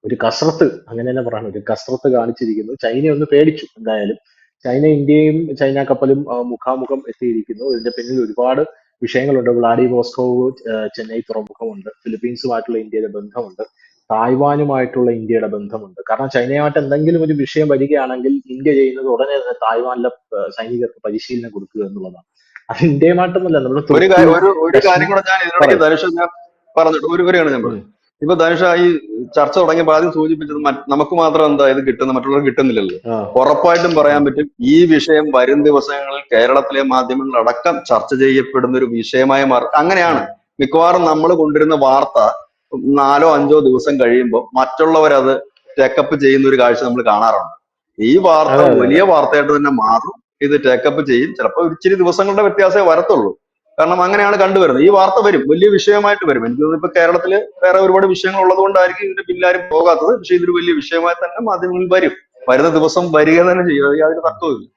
ഒരു കസർത്ത്, അങ്ങനെ തന്നെ പറയണം, ഒരു കസർത്ത് കാണിച്ചിരിക്കുന്നു. ചൈന ഒന്ന് പേടിച്ചു. എന്തായാലും ചൈന ഇന്ത്യയും ചൈന കപ്പലും മുഖാമുഖം എത്തിയിരിക്കുന്നു. ഇതിന്റെ പിന്നിൽ ഒരുപാട് വിഷയങ്ങളുണ്ട്. വ്ളാഡിവോസ്റ്റോക്ക് ചെന്നൈ തുറമുഖമുണ്ട്, ഫിലിപ്പീൻസുമായിട്ടുള്ള ഇന്ത്യയുടെ ബന്ധമുണ്ട്. തായ്വാനുമായിട്ടുള്ള ഇന്ത്യയുടെ ബന്ധമുണ്ട്. കാരണം ചൈനയുമായിട്ട് എന്തെങ്കിലും ഒരു വിഷയം വരികയാണെങ്കിൽ ഇന്ത്യ ചെയ്യുന്നത് ഉടനെ തന്നെ തായ്വാനിലെ സൈനികർക്ക് പരിശീലനം കൊടുക്കുക എന്നുള്ളതാണ്. അത് ഇന്ത്യയുമായിട്ടൊന്നുമല്ല, നമ്മുടെ ഒരു തുർക്കി, കാര്യം ഒരു കാര്യം കശ്മീർ. കൂടെ ഞാൻ ഇതിനിടയ്ക്ക് പറയും. ധനുഷ് ഞാൻ പറഞ്ഞിട്ട് ഒരു കാര്യം ഞാൻ ഉം. പറഞ്ഞു. ഇപ്പൊ ധനുഷ ഈ ചർച്ച തുടങ്ങിയപ്പോൾ ആദ്യം സൂചിപ്പിച്ചത് നമുക്ക് മാത്രം എന്താ ഇത് കിട്ടുന്നത്, മറ്റുള്ളവർക്ക് കിട്ടുന്നില്ലല്ലോ. ആ ഉറപ്പായിട്ടും ആ പറയാൻ പറ്റും ഈ വിഷയം വരും ദിവസങ്ങളിൽ കേരളത്തിലെ മാധ്യമങ്ങളടക്കം ചർച്ച ചെയ്യപ്പെടുന്ന ഒരു വിഷയമായി മാറും. അങ്ങനെയാണ് മിക്കവാറും നമ്മൾ കൊണ്ടുവരുന്ന വാർത്ത 4-5 ദിവസം കഴിയുമ്പോൾ മറ്റുള്ളവരത് ടേക്കപ്പ് ചെയ്യുന്ന ഒരു കാഴ്ച നമ്മൾ കാണാറുണ്ട്. ഈ വാർത്ത അതെ അതെ വലിയ അതെ. വാർത്തയായിട്ട് തന്നെ മാറും. ഇത് ടേക്കപ്പ് ചെയ്യും. ചിലപ്പോൾ ഇച്ചിരി ദിവസങ്ങളുടെ വ്യത്യാസമേ വരത്തുള്ളൂ. കാരണം അങ്ങനെയാണ് കണ്ടുവരുന്നത്. ഈ വാർത്ത വരും, വലിയ വിഷയമായിട്ട് വരും. എനിക്ക് തോന്നുന്നു ഇപ്പൊ കേരളത്തില് വേറെ ഒരുപാട് വിഷയങ്ങൾ ഉള്ളത് കൊണ്ടായിരിക്കും ഇതിന്റെ പിന്നാരും പോകാത്തത്. പക്ഷെ ഇതൊരു വലിയ വിഷയമായി തന്നെ മാധ്യമങ്ങളിൽ വരും. വരുന്ന ദിവസം വരിക തന്നെ ചെയ്യും. അത് യാതൊരു തർക്കവുമില്ല.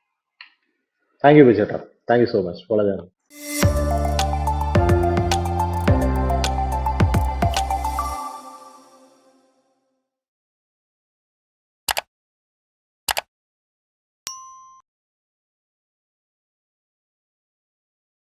താങ്ക് യു ബിജേട്ടാ. Thank you so much. വളരെ നന്ദി.